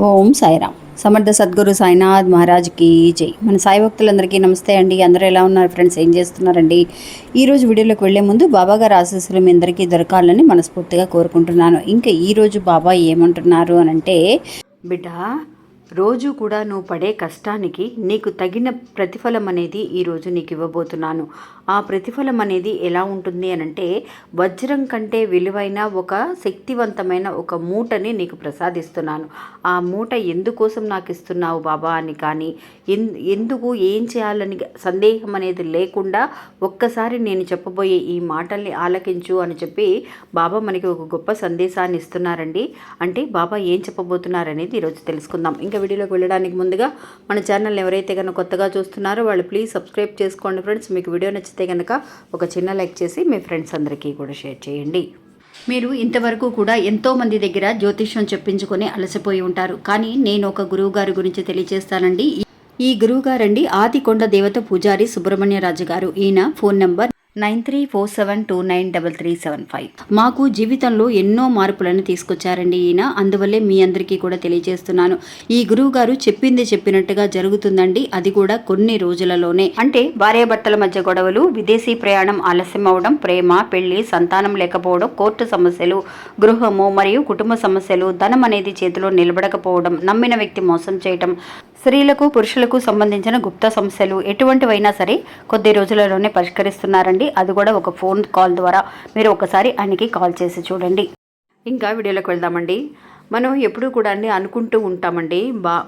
ఓం సాయిరామ్. సమర్థ సద్గురు సాయినాథ్ మహారాజ్కి జై. మన సాయి భక్తులందరికీ నమస్తే అండి. అందరూ ఎలా ఉన్నారు ఫ్రెండ్స్? ఏం చేస్తున్నారండి? ఈరోజు వీడియోలోకి వెళ్లే ముందు బాబా గారి ఆశీస్సులు మీ అందరికీ దొరకాలని మనస్ఫూర్తిగా కోరుకుంటున్నాను. ఇంకా ఈరోజు బాబా ఏమంటున్నారు అనంటే, బిడ్డ, రోజు కూడా నువ్వు పడే కష్టానికి నీకు తగిన ప్రతిఫలం అనేది ఈరోజు నీకు ఇవ్వబోతున్నాను. ఆ ప్రతిఫలం అనేది ఎలా ఉంటుంది అనంటే, వజ్రం కంటే విలువైన ఒక శక్తివంతమైన ఒక మూటని నీకు ప్రసాదిస్తున్నాను. ఆ మూట ఎందుకోసం నాకు ఇస్తున్నావు బాబా అని కానీ, ఎందుకు ఏం చేయాలని సందేహం అనేది లేకుండా ఒక్కసారి నేను చెప్పబోయే ఈ మాటల్ని ఆలకించు అని చెప్పి బాబా మనకి ఒక గొప్ప సందేశాన్ని ఇస్తున్నారండి. అంటే బాబా ఏం చెప్పబోతున్నారనేది ఈరోజు తెలుసుకుందాం. ఇంకా వీడియోలోకి వెళ్ళడానికి ముందుగా మన ఛానల్ ఎవరైతే కనుక కొత్తగా చూస్తున్నారో వాళ్ళు ప్లీజ్ సబ్స్క్రైబ్ చేసుకోండి ఫ్రెండ్స్. మీకు వీడియో నచ్చితే కనుక ఒక చిన్న లైక్ చేసి మీ ఫ్రెండ్స్ అందరికీ కూడా షేర్ చేయండి. మీరు ఇంతవరకు కూడా ఎంతోమంది దగ్గర జ్యోతిష్యం చెప్పించుకొని అలసిపోయి ఉంటారు. కానీ నేను ఒక గురువు గారి గురించి తెలియజేస్తానండి. ఈ గురువు గారండి ఆదికొండ దేవత పూజారి సుబ్రహ్మణ్యరాజు గారు. ఈయన ఫోన్ నంబర్ 9347293375. మాకు జీవితంలో ఎన్నో మార్పులను తీసుకొచ్చారండి ఈయన. అందువల్లే మీ అందరికీ కూడా తెలియజేస్తున్నాను. ఈ గురువు గారు చెప్పింది చెప్పినట్టుగా జరుగుతుందండి. అది కూడా కొన్ని రోజులలోనే. అంటే భార్యాభర్తల మధ్య గొడవలు, విదేశీ ప్రయాణం ఆలస్యం అవడం, ప్రేమ, పెళ్లి, సంతానం లేకపోవడం, కోర్టు సమస్యలు, గృహము మరియు కుటుంబ సమస్యలు, ధనం అనేది చేతిలో నిలబడకపోవడం, నమ్మిన వ్యక్తి మోసం చేయటం, స్త్రీలకు పురుషులకు సంబంధించిన గుప్త సమస్యలు ఎటువంటివైనా సరే కొద్ది రోజులలోనే పరిష్కరిస్తున్నారండి. అది కూడా ఒక ఫోన్ కాల్ ద్వారా. మీరు ఒకసారి ఆయనకి కాల్ చేసి చూడండి. ఇంకా వీడియోలోకి వెళ్దామండి. మనం ఎప్పుడూ కూడా అనుకుంటూ ఉంటామండి,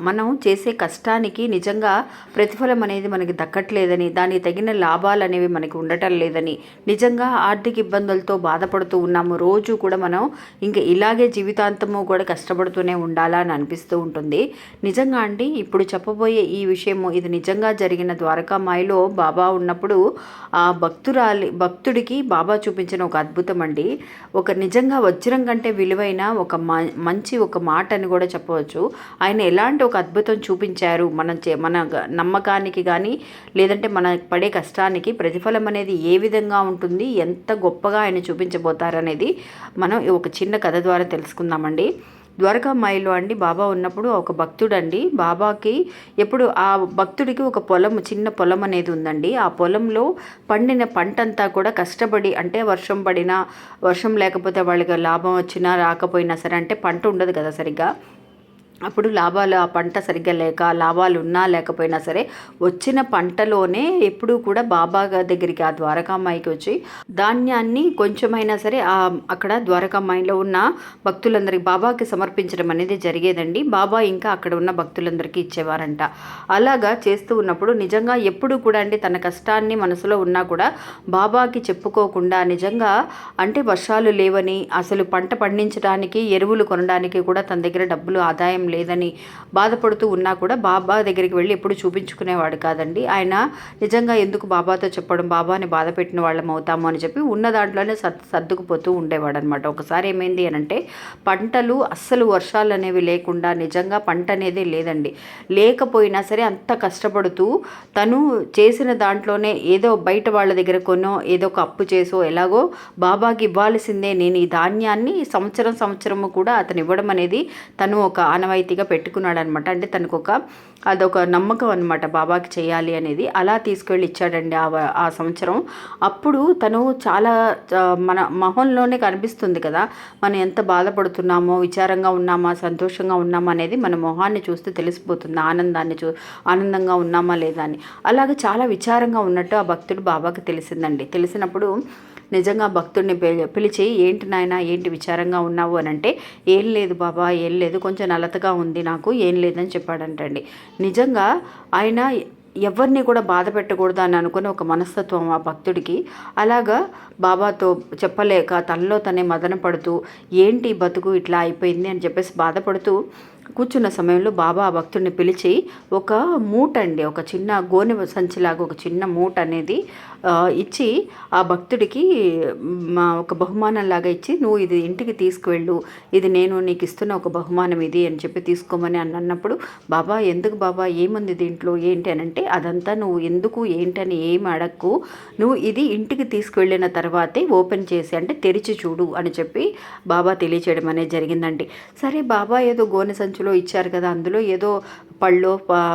మనం చేసే కష్టానికి నిజంగా ప్రతిఫలం అనేది మనకి దక్కట్లేదని, దానికి తగిన లాభాలు అనేవి మనకి ఉండటం లేదని, నిజంగా ఆర్థిక ఇబ్బందులతో బాధపడుతూ ఉన్నాము. రోజు కూడా మనం ఇంకా ఇలాగే జీవితాంతము కూడా కష్టపడుతూనే ఉండాలా అని అనిపిస్తూ ఉంటుంది. నిజంగా అండి, ఇప్పుడు చెప్పబోయే ఈ విషయము ఇది నిజంగా జరిగిన ద్వారకామాయిలో బాబా ఉన్నప్పుడు ఆ భక్తుడికి బాబా చూపించిన ఒక అద్భుతం అండి. ఒక నిజంగా వజ్రం కంటే విలువైన ఒక మంచి ఒక మాట అని కూడా చెప్పవచ్చు. ఆయన ఎలాంటి ఒక అద్భుతం చూపించారు. మన నమ్మకానికి కానీ లేదంటే మన పడే కష్టానికి ప్రతిఫలం అనేది ఏ విధంగా ఉంటుంది, ఎంత గొప్పగా ఆయన చూపించబోతారనేది మనం ఒక చిన్న కథ ద్వారా తెలుసుకుందామండి. ద్వారకామాయిలో అండి బాబా ఉన్నప్పుడు ఒక భక్తుడు అండి, బాబాకి ఎప్పుడు ఆ భక్తుడికి ఒక చిన్న పొలం అనేది ఉందండి. ఆ పొలంలో పండిన పంటంతా కూడా కష్టపడి, అంటే వర్షం పడినా, వర్షం లేకపోతే వాళ్ళకి లాభం వచ్చినా రాకపోయినా సరే, అంటే పంట ఉండదు కదా సరిగ్గా, అప్పుడు లాభాలు, ఆ పంట సరిగ్గా లేక లాభాలు ఉన్నా లేకపోయినా సరే వచ్చిన పంటలోనే ఎప్పుడూ కూడా బాబా దగ్గరికి ఆ ద్వారకామాయికి వచ్చి ధాన్యాన్ని కొంచెమైనా సరే అక్కడ ద్వారకామాయిలో ఉన్న భక్తులందరికీ బాబాకి సమర్పించడం అనేది జరిగేదండి. బాబా ఇంకా అక్కడ ఉన్న భక్తులందరికీ ఇచ్చేవారంట. అలాగా చేస్తూ ఉన్నప్పుడు నిజంగా ఎప్పుడు కూడా తన కష్టాన్ని మనసులో ఉన్నా కూడా బాబాకి చెప్పుకోకుండా, నిజంగా అంటే వర్షాలు లేవని, అసలు పంట పండించడానికి ఎరువులు కొనడానికి కూడా తన దగ్గర డబ్బులు ఆదాయం లేదని బాధపడుతూ ఉన్నా కూడా బాబా దగ్గరికి వెళ్ళి ఎప్పుడు చూపించుకునేవాడు కాదండి. ఆయన నిజంగా ఎందుకు బాబాతో చెప్పడం, బాబాని బాధ పెట్టిన వాళ్ళం అవుతాము అని చెప్పి ఉన్న దాంట్లోనే సర్దుకుపోతూ ఉండేవాడు అనమాట. ఒకసారి ఏమైంది అనంటే, పంటలు అస్సలు వర్షాలు అనేవి లేకుండా నిజంగా పంట అనేది లేదండి. లేకపోయినా సరే అంత కష్టపడుతూ తను చేసిన దాంట్లోనే ఏదో బయట వాళ్ళ దగ్గర కొనో ఏదో ఒక అప్పు చేసో ఎలాగో బాబాకి ఇవ్వాల్సిందే, నేను ఈ ధాన్యాన్ని సంవత్సరము కూడా అతను ఇవ్వడం అనేది తను ఒక ఆనవాయితీగా పెట్టుకున్నాడు అనమాట. అంటే తనకు అదొక నమ్మకం అనమాట బాబాకి చేయాలి అనేది. అలా తీసుకెళ్ళి ఇచ్చాడండి ఆ సంవత్సరం. అప్పుడు తను చాలా మన మొహంలోనే కనిపిస్తుంది కదా, మనం ఎంత బాధపడుతున్నామో, విచారంగా ఉన్నామా, సంతోషంగా ఉన్నామా అనేది మన మొహాన్ని చూస్తే తెలిసిపోతుంది. ఆనందంగా ఉన్నామా లేదా అని. అలాగే చాలా విచారంగా ఉన్నట్టు ఆ భక్తుడు బాబాకి తెలిసిందండి. తెలిసినప్పుడు నిజంగా భక్తుడిని పిలిచి, ఏంటి నాయన, ఏంటి విచారంగా ఉన్నావు అని అంటే, ఏం లేదు బాబా, ఏం లేదు, కొంచెం నలతగా ఉంది నాకు, ఏం లేదని చెప్పాడంటండి. నిజంగా ఆయన ఎవరిని కూడా బాధ పెట్టకూడదు అని అనుకుని ఒక మనస్తత్వం ఆ భక్తుడికి. అలాగా బాబాతో చెప్పలేక తనలో తనే మదన పడుతూ, ఏంటి బతుకు ఇట్లా అయిపోయింది అని చెప్పేసి బాధపడుతూ కూర్చున్న సమయంలో బాబా ఆ భక్తుడిని పిలిచి ఒక మూట అండి, ఒక చిన్న గోనె సంచిలాగా ఒక చిన్న మూట అనేది ఇచ్చి ఆ భక్తుడికి ఒక బహుమానంలాగా ఇచ్చి, నువ్వు ఇది ఇంటికి తీసుకువెళ్ళు, ఇది నేను నీకు ఇస్తున్న ఒక బహుమానం ఇది అని చెప్పి తీసుకోమని అన్నప్పుడు, బాబా ఎందుకు బాబా, ఏముంది దీంట్లో ఏంటి అని అంటే, అదంతా నువ్వు ఎందుకు ఏంటని ఏమి అడక్కు, నువ్వు ఇది ఇంటికి తీసుకువెళ్ళిన తర్వాతే ఓపెన్ చేసి, అంటే తెరిచి చూడు అని చెప్పి బాబా తెలియచేయడం అనేది జరిగిందండి. సరే బాబా ఏదో గోనె సంచిలో ఇచ్చారు కదా, అందులో ఏదో పళ్ళో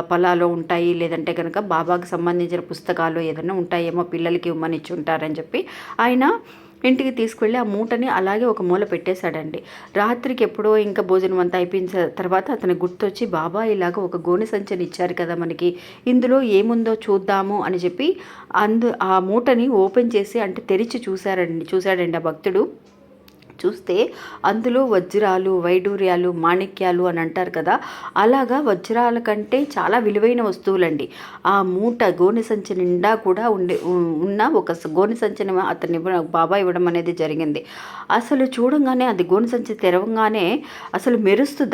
ఫలాలో ఉంటాయి, లేదంటే కనుక బాబాకు సంబంధించిన పుస్తకాలు ఏదైనా ఉంటాయేమో, పిల్లలకి ఇవ్వమని ఇచ్చి ఉంటారని చెప్పి ఆయన ఇంటికి తీసుకెళ్ళి ఆ మూటని అలాగే ఒక మూల పెట్టేశాడండి. రాత్రికి ఎప్పుడో ఇంకా భోజనం అంతా అయిపోయిన తర్వాత అతనికి గుర్తొచ్చి, బాబా ఇలాగ ఒక గోనె సంచిని ఇచ్చారు కదా మనకి, ఇందులో ఏముందో చూద్దాము అని చెప్పి ఆ మూటని ఓపెన్ చేసి అంటే తెరిచి చూశాడండి ఆ భక్తుడు. చూస్తే అందులో వజ్రాలు, వైడూర్యాలు, మాణిక్యాలు అని అంటారు కదా, అలాగా వజ్రాల కంటే చాలా విలువైన వస్తువులండి. ఆ మూట గోనె సంచి నిండా కూడా ఉన్న ఒక గోనె సంచిని అతన్ని బాబా ఇవ్వడం అనేది జరిగింది. అసలు చూడంగానే అది గోనె సంచి తెరవంగానే అసలు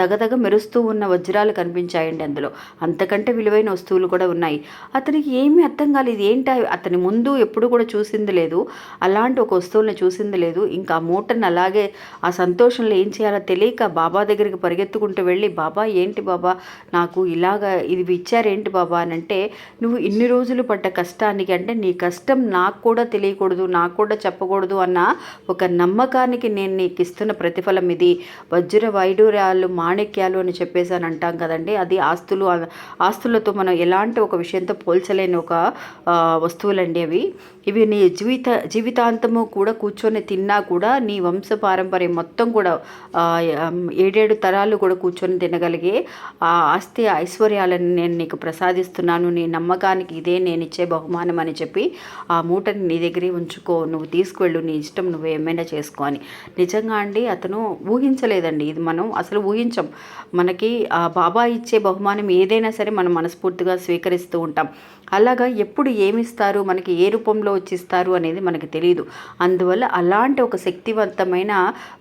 దగదగ మెరుస్తూ ఉన్న వజ్రాలు కనిపించాయండి అందులో. అంతకంటే విలువైన వస్తువులు కూడా ఉన్నాయి. అతనికి ఏమీ అర్థం కాలేదు, ఏంటి అతని ముందు ఎప్పుడు కూడా చూసింది లేదు, అలాంటి ఒక వస్తువుని చూసింది లేదు. ఇంకా ఆ మూటను అలాగే ఆ సంతోషంలో ఏం చేయాలో తెలియక బాబా దగ్గరికి పరిగెత్తుకుంటూ వెళ్ళి, బాబా ఏంటి బాబా నాకు ఇలాగా ఇది ఇచ్చారేంటి బాబా అని అంటే, నువ్వు ఇన్ని రోజులు పడ్డ కష్టానికి, అంటే నీ కష్టం నాకు కూడా తెలియకూడదు, నాకు కూడా చెప్పకూడదు అన్న ఒక నమ్మకానికి నేను నీకు ఇస్తున్న ప్రతిఫలం ఇది. వజ్ర వైడూర్యాలు, మాణిక్యాలు అని చెప్పేసి అని అంటాం కదండి, అది ఆస్తులతో మనం ఎలాంటి ఒక విషయంతో పోల్చలేని ఒక వస్తువులండి అవి. ఇవి నీ జీవితాంతము కూడా కూర్చొని తిన్నా కూడా నీ వంశ పారంపర్యం మొత్తం కూడా 7 తరాలు కూడా కూర్చొని తినగలిగే ఆ ఆస్తి ఐశ్వర్యాలను నేను నీకు ప్రసాదిస్తున్నాను, నీ నమ్మకానికి ఇదే నేను ఇచ్చే బహుమానం అని చెప్పి ఆ మూటని నీ దగ్గరే ఉంచుకో, నువ్వు తీసుకువెళ్ళు, నీ ఇష్టం, నువ్వు ఏమైనా చేసుకో అని. నిజంగా అండి అతను ఊహించలేదండి, ఇది మనం అసలు ఊహించం. మనకి ఆ బాబా ఇచ్చే బహుమానం ఏదైనా సరే మనం మనస్ఫూర్తిగా స్వీకరిస్తూ ఉంటాం. అలాగా ఎప్పుడు ఏమిస్తారు, మనకి ఏ రూపంలో వచ్చిస్తారు అనేది మనకు తెలియదు. అందువల్ల అలాంటి ఒక శక్తివంతమైన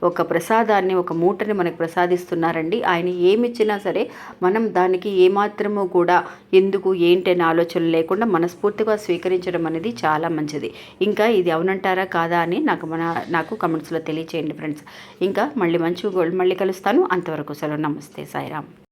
ఒక ప్రసాదాన్ని, ఒక మూటని మనకు ప్రసాదిస్తున్నారండి. ఆయన ఏమిచ్చినా సరే మనం దానికి ఏమాత్రము కూడా ఎందుకు ఏంటి అనే ఆలోచన లేకుండా మనస్ఫూర్తిగా స్వీకరించడం అనేది చాలా మంచిది. ఇంకా ఇది అవునంటారా కాదా అని నాకు కమెంట్స్లో తెలియచేయండి ఫ్రెండ్స్. ఇంకా మళ్ళీ కలుస్తాను. అంతవరకు సెలవు. నమస్తే, సాయిరామ్.